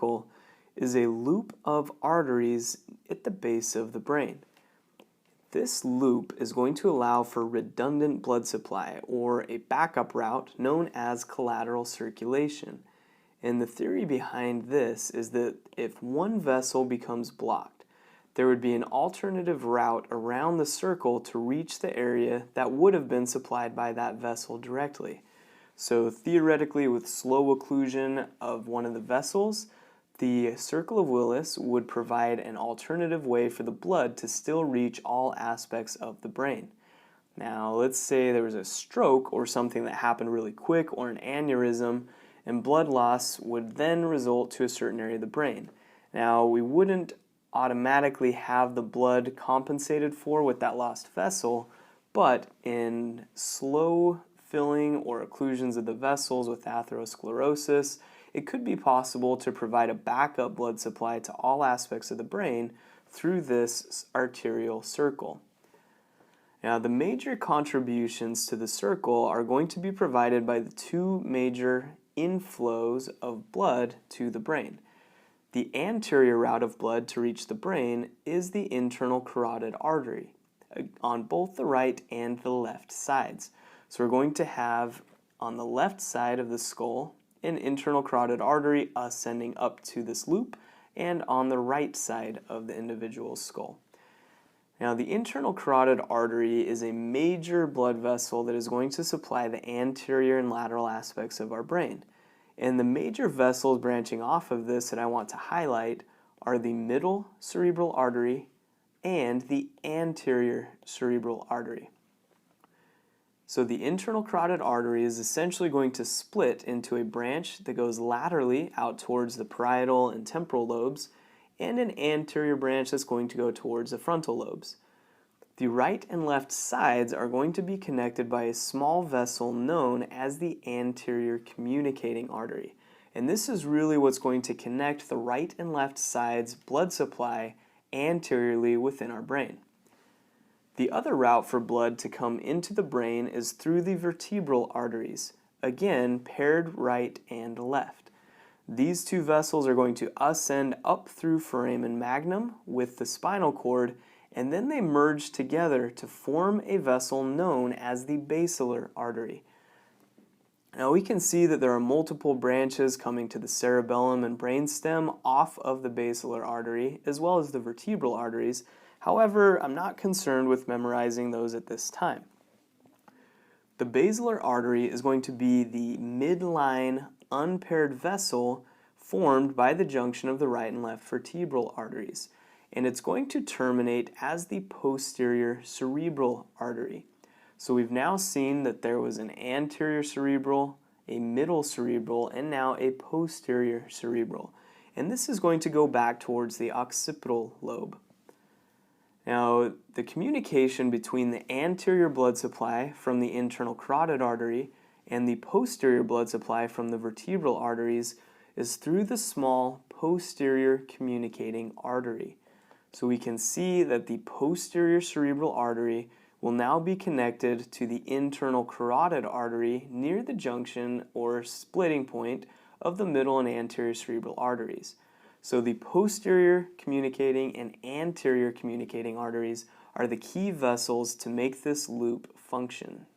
circle is a loop of arteries at the base of the brain. This loop is going to allow for redundant blood supply, or a backup route known as collateral circulation. And the theory behind this is that if one vessel becomes blocked, there would be an alternative route around the circle to reach the area that would have been supplied by that vessel directly. So theoretically, with slow occlusion of one of the vessels, the circle of Willis would provide an alternative way for the blood to still reach all aspects of the brain. Now, let's say there was a stroke or something that happened really quick, or an aneurysm, and blood loss would then result to a certain area of the brain. Now, we wouldn't automatically have the blood compensated for with that lost vessel, but in slow filling or occlusions of the vessels with atherosclerosis, it could be possible to provide a backup blood supply to all aspects of the brain through this arterial circle. Now, the major contributions to the circle are going to be provided by the two major inflows of blood to the brain. The anterior route of blood to reach the brain is the internal carotid artery on both the right and the left sides. So we're going to have on the left side of the skull an internal carotid artery ascending up to this loop, and on the right side of the individual's skull. Now, the internal carotid artery is a major blood vessel that is going to supply the anterior and lateral aspects of our brain. And the major vessels branching off of this that I want to highlight are the middle cerebral artery and the anterior cerebral artery. So the internal carotid artery is essentially going to split into a branch that goes laterally out towards the parietal and temporal lobes, and an anterior branch that's going to go towards the frontal lobes. The right and left sides are going to be connected by a small vessel known as the anterior communicating artery. And this is really what's going to connect the right and left sides' blood supply anteriorly within our brain. The other route for blood to come into the brain is through the vertebral arteries, again paired right and left. These two vessels are going to ascend up through foramen magnum with the spinal cord, and then they merge together to form a vessel known as the basilar artery. Now we can see that there are multiple branches coming to the cerebellum and brainstem off of the basilar artery, as well as the vertebral arteries. However, I'm not concerned with memorizing those at this time. The basilar artery is going to be the midline unpaired vessel formed by the junction of the right and left vertebral arteries, and it's going to terminate as the posterior cerebral artery. So we've now seen that there was an anterior cerebral, a middle cerebral, and now a posterior cerebral. And this is going to go back towards the occipital lobe. Now, the communication between the anterior blood supply from the internal carotid artery and the posterior blood supply from the vertebral arteries is through the small posterior communicating artery. So we can see that the posterior cerebral artery will now be connected to the internal carotid artery near the junction or splitting point of the middle and anterior cerebral arteries. So the posterior communicating and anterior communicating arteries are the key vessels to make this loop function.